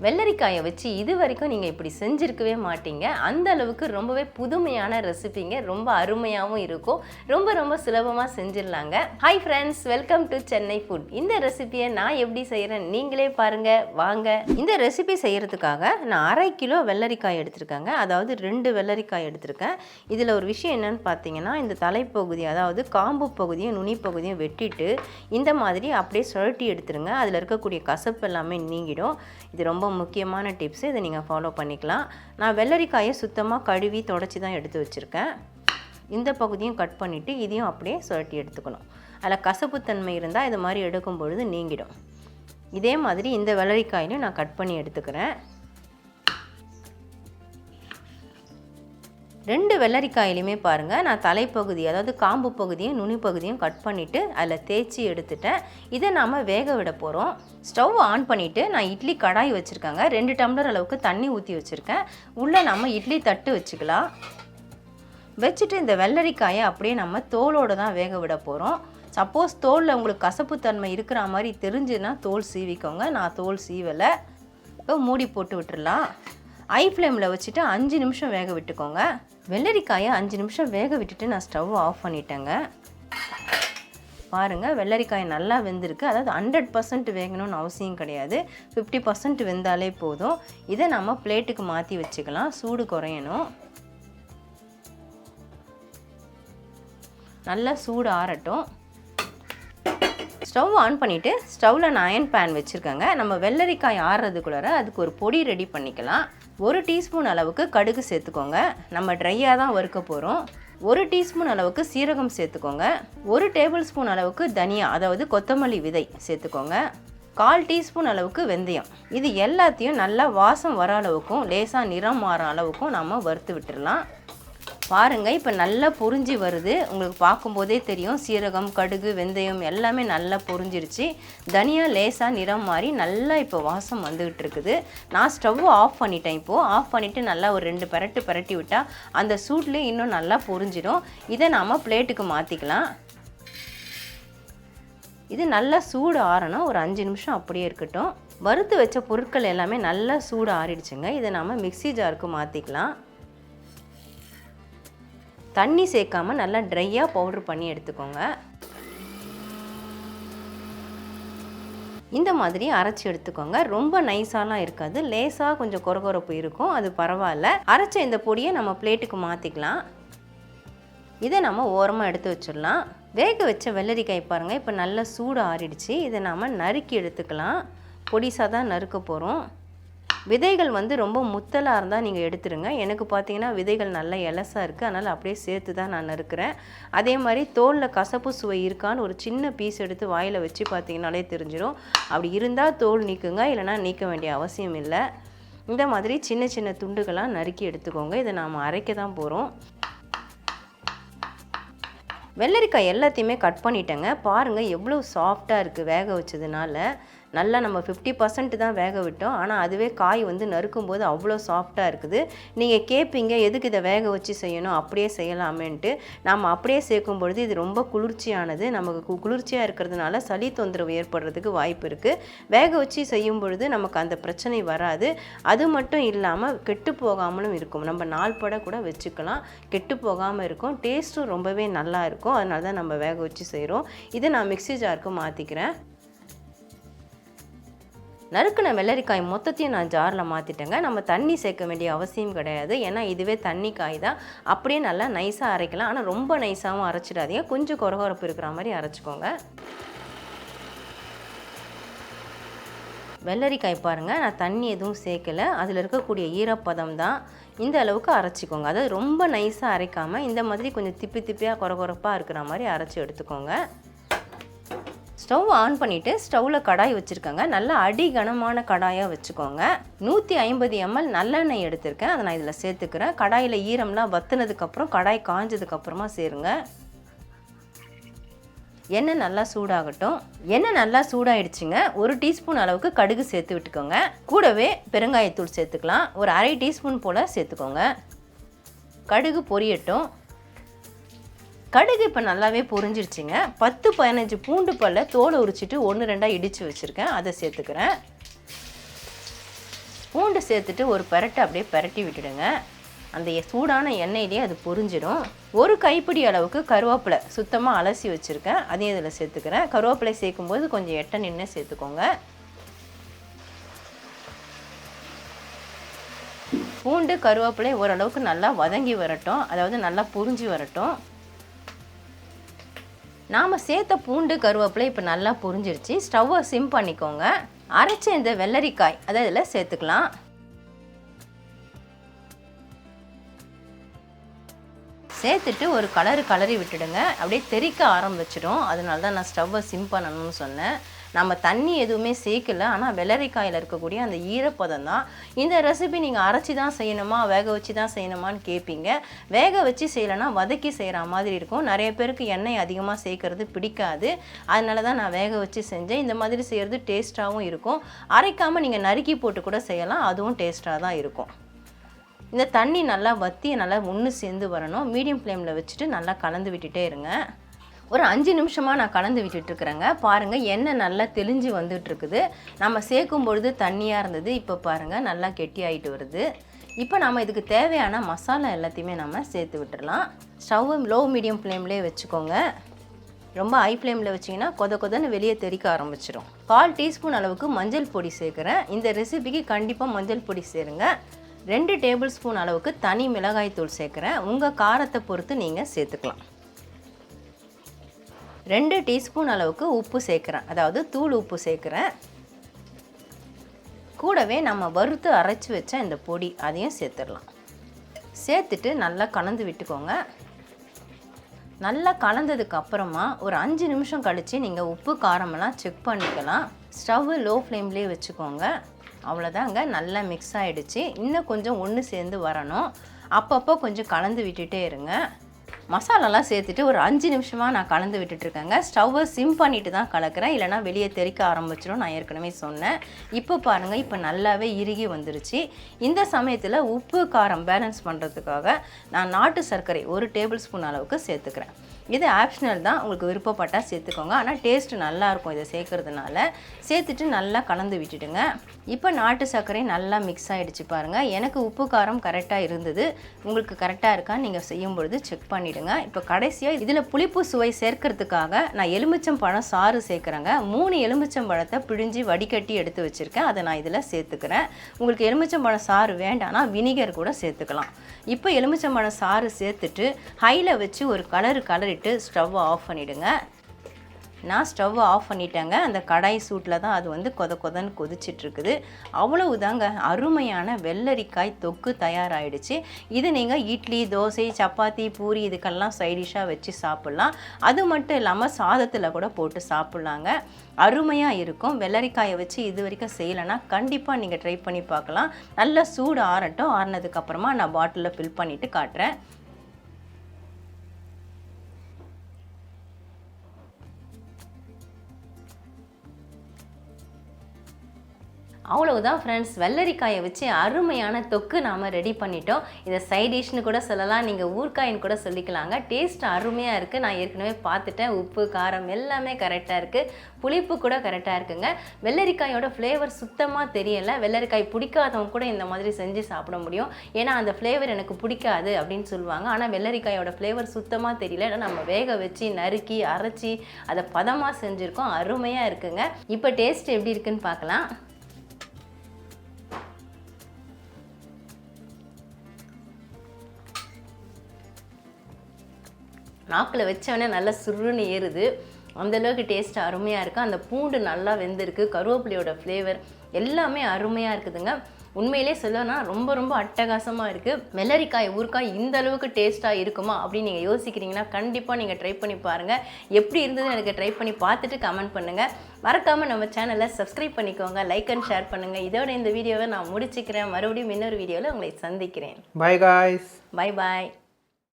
வெள்ளரிக்காயை வச்சு இது வரைக்கும் நீங்கள் இப்படி செஞ்சுருக்கவே மாட்டீங்க. அந்த அளவுக்கு ரொம்பவே புதுமையான ரெசிபிங்க. ரொம்ப அருமையாகவும் இருக்கும். ரொம்ப ரொம்ப சுலபமாக செஞ்சிடலாங்க. Hi friends, welcome to Chennai food. இந்த ரெசிபியை நான் எப்படி செய்கிறேன் நீங்களே பாருங்கள் வாங்க. இந்த ரெசிபி செய்கிறதுக்காக நான் 1/2 கிலோ வெள்ளரிக்காய் எடுத்திருக்கேங்க. அதாவது 2 வெள்ளரிக்காய் எடுத்திருக்கேன். இதில் ஒரு விஷயம் என்னென்னு பார்த்தீங்கன்னா, இந்த தலைப்பகுதி அதாவது காம்பு பகுதியும் நுனி பகுதியும் வெட்டிட்டு இந்த மாதிரி அப்படியே சுழட்டி எடுத்துருங்க. அதில் இருக்கக்கூடிய கசப்பு எல்லாமே நீங்கிடும். இது ரொம்ப முக்கியமான டிப்ஸ். இதை நீங்கள் ஃபாலோ பண்ணிக்கலாம். நான் வெள்ளரிக்காயை சுத்தமாக கழுவி தொடச்சி தான் எடுத்து வச்சுருக்கேன். இந்த பகுதியும் கட் பண்ணிவிட்டு இதையும் அப்படியே சுழட்டி எடுத்துக்கணும். அதில் கசப்புத்தன்மை இருந்தால் இது மாதிரி எடுக்கும் பொழுது நீங்கிடும். இதே மாதிரி இந்த வெள்ளரிக்காயிலையும் நான் கட் பண்ணி எடுத்துக்கிறேன். 2 வெள்ளரிக்காயிலையுமே பாருங்கள், நான் தலைப்பகுதி அதாவது காம்பு பகுதியும் நுனி பகுதியும் கட் பண்ணிவிட்டு அதில் தேய்ச்சி எடுத்துட்டேன். இதை நாம் வேக விட போகிறோம். ஸ்டவ் ஆன் பண்ணிவிட்டு நான் இட்லி கடாய் வச்சுருக்கேங்க. 2 டம்ளர் அளவுக்கு தண்ணி ஊற்றி வச்சுருக்கேன். உள்ளே நம்ம இட்லி தட்டு வச்சுக்கலாம். வச்சுட்டு இந்த வெள்ளரிக்காயை அப்படியே நம்ம தோலோடு தான் வேக விட போகிறோம். சப்போஸ் தோலில் உங்களுக்கு கசப்புத்தன்மை இருக்கிற மாதிரி தெரிஞ்சுன்னா தோல் சீவிக்கோங்க. நான் தோல் சீவலை. இப்போ மூடி போட்டு விட்டுடலாம். ஹை ஃப்ளேமில் வச்சுட்டு 5 நிமிஷம் வேக விட்டுக்கோங்க. வெள்ளரிக்காயை 5 நிமிஷம் வேக விட்டுட்டு நான் ஸ்டவ் ஆஃப் பண்ணிட்டேங்க. பாருங்கள், வெள்ளரிக்காய் நல்லா வெந்திருக்கு. அதாவது 100% வேகணும்னு அவசியம் கிடையாது. 50% வெந்தாலே போதும். இதை நம்ம பிளேட்டுக்கு மாற்றி வச்சுக்கலாம். சூடு குறையணும். நல்லா சூடு ஆறட்டும். ஸ்டவ் ஆன் பண்ணிவிட்டு ஸ்டவ்வில் நான் அயன் பேன் வச்சுருக்கேங்க. நம்ம வெள்ளரிக்காய் ஆறுறதுக்குள்ளார அதுக்கு ஒரு பொடி ரெடி பண்ணிக்கலாம். 1 டீஸ்பூன் அளவுக்கு கடுகு சேர்த்துக்கோங்க. நம்ம ட்ரையாக தான் வறுக்க போகிறோம். 1 டீஸ்பூன் அளவுக்கு சீரகம் சேர்த்துக்கோங்க. 1 டேபிள் ஸ்பூன் அளவுக்கு தனியா அதாவது கொத்தமல்லி விதை சேர்த்துக்கோங்க. 1/4 டீஸ்பூன் அளவுக்கு வெந்தயம். இது எல்லாத்தையும் நல்லா வாசம் வர அளவுக்கும் லேசாக நிறம் மாற அளவுக்கும் நம்ம வறுத்து விட்டுடலாம். பாருங்கள், இப்போ நல்லா பொரிஞ்சு வருது. உங்களுக்கு பார்க்கும்போதே தெரியும். சீரகம், கடுகு, வெந்தயம் எல்லாமே நல்லா பொரிஞ்சிருச்சு. தனியா லேசாக நிறம் மாறி நல்லா இப்போ வாசம் வந்துகிட்டு இருக்குது. நான் ஸ்டவ் ஆஃப் பண்ணிட்டேன். இப்போது ஆஃப் பண்ணிவிட்டு நல்லா ஒரு 2 பெரட்டி விட்டால் அந்த சூட்லேயே இன்னும் நல்லா பொரிஞ்சிடும். இதை நாம் பிளேட்டுக்கு மாற்றிக்கலாம். இது நல்லா சூடு ஆறணும். ஒரு 5 நிமிஷம் அப்படியே இருக்கட்டும். வறுத்து வச்ச பொருட்கள் எல்லாமே நல்லா சூடு ஆறிடுச்சுங்க. இதை நாம் மிக்ஸி ஜாருக்கு மாற்றிக்கலாம். தண்ணி சேர்க்காம நல்லா ட்ரையாக பவுட்ரு பண்ணி எடுத்துக்கோங்க. இந்த மாதிரி அரைச்சி எடுத்துக்கோங்க. ரொம்ப நைஸாலாம் இருக்காது. லேசாக கொஞ்சம் கொரகொரப்பு இருக்கும். அது பரவாயில்ல. அரைச்ச இந்த பொடியை நம்ம பிளேட்டுக்கு மாற்றிக்கலாம். இதை நம்ம ஓரமாக எடுத்து வச்சிடலாம். வேக வச்ச வெள்ளரிக்காய் பாருங்கள், இப்போ நல்லா சூடு ஆறிடுச்சு. இதை நாம் நறுக்கி எடுத்துக்கலாம். பொடிசாக தான் நறுக்க போகிறோம். விதைகள் ரொம்ப முத்தலாக இருந்தால் நீங்கள் எடுத்துருங்க. எனக்கு பார்த்தீங்கன்னா விதைகள் நல்லா எலசாக இருக்குது. அதனால் அப்படியே சேர்த்து தான் நான் நறுக்கிறேன். அதே மாதிரி தோலில் கசப்பு சுவை இருக்கான்னு ஒரு சின்ன பீஸ் எடுத்து வாயில் வச்சு பார்த்தீங்கன்னாலே தெரிஞ்சிடும். அப்படி இருந்தால் தோல் நீக்குங்க, இல்லைனா நீக்க வேண்டிய அவசியம் இல்லை. இந்த மாதிரி சின்ன சின்ன துண்டுகளாக நறுக்கி எடுத்துக்கோங்க. இதை நாம் அரைக்க தான் போகிறோம். வெள்ளரிக்காய் எல்லாத்தையுமே கட் பண்ணிட்டேங்க. பாருங்கள் எவ்வளோ சாஃப்டாக இருக்குது வேக வச்சதுனால. நல்லா நம்ம 50% தான் வேக விட்டோம். ஆனால் அதுவே காய் நறுக்கும்போது அவ்வளோ சாஃப்டாக இருக்குது. நீங்கள் கேட்பீங்க எதுக்கு இதை வேக வச்சு செய்யணும், அப்படியே செய்யலாமேன்ட்டு. நம்ம அப்படியே சேர்க்கும் பொழுது இது ரொம்ப குளிர்ச்சியானது. நமக்கு குளிர்ச்சியாக இருக்கிறதுனால சளி தொந்தரவு ஏற்படுறதுக்கு வாய்ப்பு இருக்குது. வேக வச்சு செய்யும் பொழுது நமக்கு அந்த பிரச்சனை வராது. அது மட்டும் இல்லாமல் கெட்டு போகாமலும் இருக்கும். நம்ம நாள் பட கூட வச்சுக்கலாம். கெட்டு போகாமல் இருக்கும். டேஸ்ட்டும் ரொம்பவே நல்லா இருக்கும். அதனால தான் நம்ம வேக வச்சு செய்கிறோம். இதை நான் மிக்ஸி ஜாருக்கு மாற்றிக்கிறேன். நறுக்கின வெள்ளரிக்காய் மொத்தத்தையும் நான் ஜாரில் மாற்றிட்டேங்க. நம்ம தண்ணி சேர்க்க வேண்டிய அவசியம் கிடையாது. ஏன்னா இதுவே தண்ணி காய் தான். அப்படியே நல்லா நைஸாக அரைக்கலாம். ஆனால் ரொம்ப நைஸாகவும் அரைச்சிடாதீங்க. கொஞ்சம் கொரகொரப்பு இருக்கிற மாதிரி அரைச்சிக்கோங்க. வெள்ளரிக்காய் பாருங்கள், நான் தண்ணி எதுவும் சேர்க்கலை. அதில் இருக்கக்கூடிய ஈரப்பதம் தான். இந்த அளவுக்கு அரைச்சிக்கோங்க. அதாவது ரொம்ப நைஸாக அரைக்காமல் இந்த மாதிரி கொஞ்சம் திப்பி திப்பியாக கொரகொரப்பாக இருக்கிற மாதிரி அரைச்சி எடுத்துக்கோங்க. ஸ்டவ் ஆன் பண்ணிவிட்டு ஸ்டவ்வில் கடாய் வச்சுருக்கேங்க. நல்லா அடி கனமான கடாயாக வச்சுக்கோங்க. 150 ml நல்லெண்ணெய் எடுத்திருக்கேன். அதை நான் இதில் சேர்த்துக்கிறேன். கடாயில் ஈரம்லாம் வற்றுனதுக்கப்புறம் கடாய் காஞ்சதுக்கப்புறமா சேருங்க. எண்ணெய் நல்லா சூடாகட்டும். எண்ணெய் நல்லா சூடாயிடுச்சுங்க. 1 டீஸ்பூன் அளவுக்கு கடுகு சேர்த்து விட்டுக்கோங்க. கூடவே பெருங்காயத்தூள் சேர்த்துக்கலாம். ஒரு 1/2 டீஸ்பூன் போல் சேர்த்துக்கோங்க. கடுகு பொரியட்டும். கடுகு இப்போ நல்லாவே பொரிஞ்சிருச்சுங்க. 10-15 பூண்டு பல்லை தோலை உரிச்சிட்டு 1-2 இடித்து வச்சுருக்கேன். அதை சேர்த்துக்கிறேன். பூண்டு சேர்த்துட்டு ஒரு பெரட்டை அப்படியே பெரட்டி விட்டுடுங்க. அந்த சூடான எண்ணெயிலேயே அது பொரிஞ்சிடும். ஒரு கைப்பிடி அளவுக்கு கருவேப்பிலை சுத்தமாக அலசி வச்சுருக்கேன், அதையும் இதில் சேர்த்துக்கிறேன். கருவேப்பிலை சேர்க்கும்போது கொஞ்சம் எட்ட நின்று சேர்த்துக்கோங்க. பூண்டு கருவேப்பிலை ஓரளவுக்கு நல்லா வதங்கி வரட்டும், அதாவது நல்லா பொரிஞ்சு வரட்டும். நாம் சேர்த்த பூண்டு கருவேப்பிலை இப்போ நல்லா பொரிஞ்சிருச்சு. ஸ்டவ்வை சிம் பண்ணிக்கோங்க. அரைச்ச இந்த வெள்ளரிக்காய் அதை இதில் சேர்த்துக்கலாம். சேர்த்துட்டு ஒரு கலரி விட்டுடுங்க. அப்படியே தெறிக்க ஆரம்பிச்சிடும். அதனால தான் நான் ஸ்டவ்வை சிம் பண்ணணும்னு சொன்னேன். நம்ம தண்ணி எதுவுமே சேர்க்கல, ஆனால் வெள்ளரிக்காயில் இருக்கக்கூடிய அந்த ஈரப்பதம் தான். இந்த ரெசிபி நீங்கள் அரைச்சி தான் செய்யணுமா வேக வச்சு தான் செய்யணுமான்னு கேட்பீங்க. வேக வச்சு செய்யலைன்னா வதக்கி செய்கிற மாதிரி இருக்கும். நிறைய பேருக்கு எண்ணெய் அதிகமாக சேர்க்கறது பிடிக்காது. அதனால தான் நான் வேக வச்சு செஞ்சேன். இந்த மாதிரி செய்கிறது டேஸ்ட்டாகவும் இருக்கும். அரைக்காமல் நீங்கள் நறுக்கி போட்டு கூட செய்யலாம், அதுவும் டேஸ்ட்டாக தான் இருக்கும். இந்த தண்ணி நல்லா வற்றி நல்லா ஒன்று சேர்ந்து வரணும். மீடியம் ஃப்ளேமில் வச்சுட்டு நல்லா கலந்து விட்டுட்டே இருங்க. ஒரு 5 நிமிஷமாக நான் கலந்து விட்டுட்டுருக்குறேங்க. பாருங்கள் எண்ணெய் நல்லா தெளிஞ்சு வந்துட்டுருக்குது. நம்ம சேர்க்கும் பொழுது தண்ணியாக இருந்தது, இப்போ பாருங்கள் நல்லா கெட்டி ஆகிட்டு வருது. இப்போ நம்ம இதுக்கு தேவையான மசாலா எல்லாத்தையுமே நம்ம சேர்த்து விட்டுடலாம். ஸ்டவ்வு லோ மீடியம் ஃப்ளேம்லேயே வச்சுக்கோங்க. ரொம்ப ஹை ஃப்ளேமில் வச்சிங்கன்னா கொதன்னு வெளியே தெறிக்க ஆரம்பிச்சிடும். 1/4 டீஸ்பூன் அளவுக்கு மஞ்சள் பொடி சேர்க்குறேன். இந்த ரெசிபிக்கு கண்டிப்பாக மஞ்சள் பொடி சேருங்க. 2 டேபிள் ஸ்பூன் அளவுக்கு தனி மிளகாய் தூள் சேர்க்குறேன். உங்கள் காரத்தை பொறுத்து நீங்கள் சேர்த்துக்கலாம். 2 டீஸ்பூன் அளவுக்கு உப்பு சேர்க்குறேன், அதாவது தூள் உப்பு சேர்க்குறேன். கூடவே நம்ம வறுத்து அரைச்சி வச்ச இந்த பொடி அதையும் சேர்த்துடலாம். சேர்த்துட்டு நல்லா கலந்து விட்டுக்கோங்க. நல்லா கலந்ததுக்கு அப்புறமா ஒரு 5 நிமிஷம் கழித்து நீங்கள் உப்பு காரமெல்லாம் செக் பண்ணிக்கலாம். ஸ்டவ்வு லோ ஃப்ளேம்லேயே வச்சுக்கோங்க. அவ்வளோதாங்க, நல்லா மிக்ஸ் ஆகிடுச்சு. இன்னும் கொஞ்சம் ஒன்று சேர்ந்து வரணும். அப்பப்போ கொஞ்சம் கலந்து விட்டுட்டே இருங்க. மசாலாலாம் சேர்த்துட்டு ஒரு 5 நிமிஷமாக நான் கலந்து விட்டுட்ருக்கேங்க. ஸ்டவ்வை சிம் பண்ணிவிட்டு தான் கலக்கிறேன், இல்லைனா வெளியே தெறிக்க ஆரம்பிச்சிடும். நான் ஏற்கனவே சொன்னேன். இப்போ பாருங்கள், இப்போ நல்லாவே இறுகி வந்துருச்சு. இந்த சமயத்தில் உப்பு காரம் பேலன்ஸ் பண்ணுறதுக்காக நான் நாட்டு சர்க்கரை 1 டேபிள் ஸ்பூன் அளவுக்கு சேர்த்துக்கிறேன். இது ஆப்ஷனல் தான், உங்களுக்கு விருப்பப்பட்டால் சேர்த்துக்கோங்க. ஆனால் டேஸ்ட்டு நல்லாயிருக்கும் இதை சேர்க்குறதுனால. சேர்த்துட்டு நல்லா கலந்து விட்டுடுங்க. இப்போ நாட்டு சர்க்கரை நல்லா மிக்ஸ் ஆகிடுச்சு பாருங்கள். எனக்கு உப்பு காரம் கரெக்டாக இருந்தது. உங்களுக்கு கரெக்டாக இருக்கான்னு நீங்கள் செய்யும் பொழுது செக் பண்ணிவிடுங்க. இப்போ கடைசியாக இதில் புளிப்பு சுவை சேர்க்கறதுக்காக நான் எலுமிச்சம்பழம் சாறு சேர்க்குறேங்க. 3 எலுமிச்சம்பழத்தை பிழிஞ்சு வடிகட்டி எடுத்து வச்சுருக்கேன், அதை நான் இதில் சேர்த்துக்கிறேன். உங்களுக்கு எலுமிச்சம்பழம் சாறு வேண்டாம்னா வினிகர் கூட சேர்த்துக்கலாம். இப்போ எலுமிச்சம்பழம் சாறு சேர்த்துட்டு ஹையில் வச்சு ஒரு கலரிட்டு ஸ்டவ்வை ஆஃப் பண்ணிவிடுங்க. நான் ஸ்டவ்வை ஆஃப் பண்ணிட்டேங்க. அந்த கடாய் சூட்டில் தான் அது கொதன்னு கொதிச்சிட்ருக்குது. அவ்வளவுதாங்க, அருமையான வெள்ளரிக்காய் தொக்கு தயாராகிடுச்சு. இது நீங்கள் இட்லி, தோசை, சப்பாத்தி, பூரி இதுக்கெல்லாம் சைடிஷாக வச்சு சாப்பிட்லாம். அது மட்டும் இல்லாமல் சாதத்தில் கூட போட்டு சாப்பிட்லாங்க. அருமையாக இருக்கும். வெள்ளரிக்காயை வச்சு இது வரைக்கும் செய்யலைன்னா கண்டிப்பாக நீங்கள் ட்ரை பண்ணி பார்க்கலாம். நல்லா சூடு ஆறட்டும். ஆறினதுக்கப்புறமா நான் பாட்டிலில் ஃபில் பண்ணிவிட்டு காட்டுறேன். அவ்வளவுதான் ஃப்ரெண்ட்ஸ், வெள்ளரிக்காயை வச்சு அருமையான தொக்கு நாம் ரெடி பண்ணிட்டோம். இதை சைட் டிஷ்னு கூட சொல்லலாம், நீங்கள் ஊறுகாயின்னு கூட சொல்லிக்கலாங்க. டேஸ்ட் அருமையாக இருக்குது. நான் ஏற்கனவே பார்த்துட்டேன். உப்பு காரம் எல்லாமே கரெக்டாக இருக்குது. புளிப்பு கூட கரெக்டாக இருக்குங்க. வெள்ளரிக்காயோட ஃப்ளேவர் சுத்தமாக தெரியலை. வெள்ளரிக்காய் பிடிக்காதவங்க கூட இந்த மாதிரி செஞ்சு சாப்பிட முடியும். ஏன்னா அந்த ஃப்ளேவர் எனக்கு பிடிக்காது அப்படின்னு சொல்லுவாங்க. ஆனால் வெள்ளரிக்காயோட ஃப்ளேவர் சுத்தமாக தெரியல. ஏன்னா நம்ம வேக வச்சு நறுக்கி அரைச்சி அதை பதமாக செஞ்சுருக்கோம். அருமையாக இருக்குங்க. இப்போ டேஸ்ட் எப்படி இருக்குன்னு பார்க்கலாம். நாக்கில் வச்சவொடனே நல்லா சுருன்னு ஏறுது. அந்தளவுக்கு டேஸ்ட் அருமையாக இருக்குது. அந்த பூண்டு நல்லா வெந்திருக்கு. கருவேப்பிலையோட ஃப்ளேவர் எல்லாமே அருமையாக இருக்குதுங்க. உண்மையிலே சொல்லனா ரொம்ப அட்டகாசமாக இருக்குது. வெள்ளரிக்காய் ஊறுகாய் இந்த அளவுக்கு டேஸ்ட்டாக இருக்குமா அப்படின்னு நீங்கள் யோசிக்கிறீங்கன்னா கண்டிப்பாக நீங்கள் ட்ரை பண்ணி பாருங்கள். எப்படி இருந்ததுன்னு எனக்கு ட்ரை பண்ணி பார்த்துட்டு கமெண்ட் பண்ணுங்கள். மறக்காமல் நம்ம சேனலை சப்ஸ்கிரைப் பண்ணிக்கோங்க, லைக் அண்ட் ஷேர் பண்ணுங்கள். இதோட இந்த வீடியோவை நான் முடிச்சுக்கிறேன். மறுபடியும் இன்னொரு வீடியோவில் உங்களை சந்திக்கிறேன். By guys. Bye bye.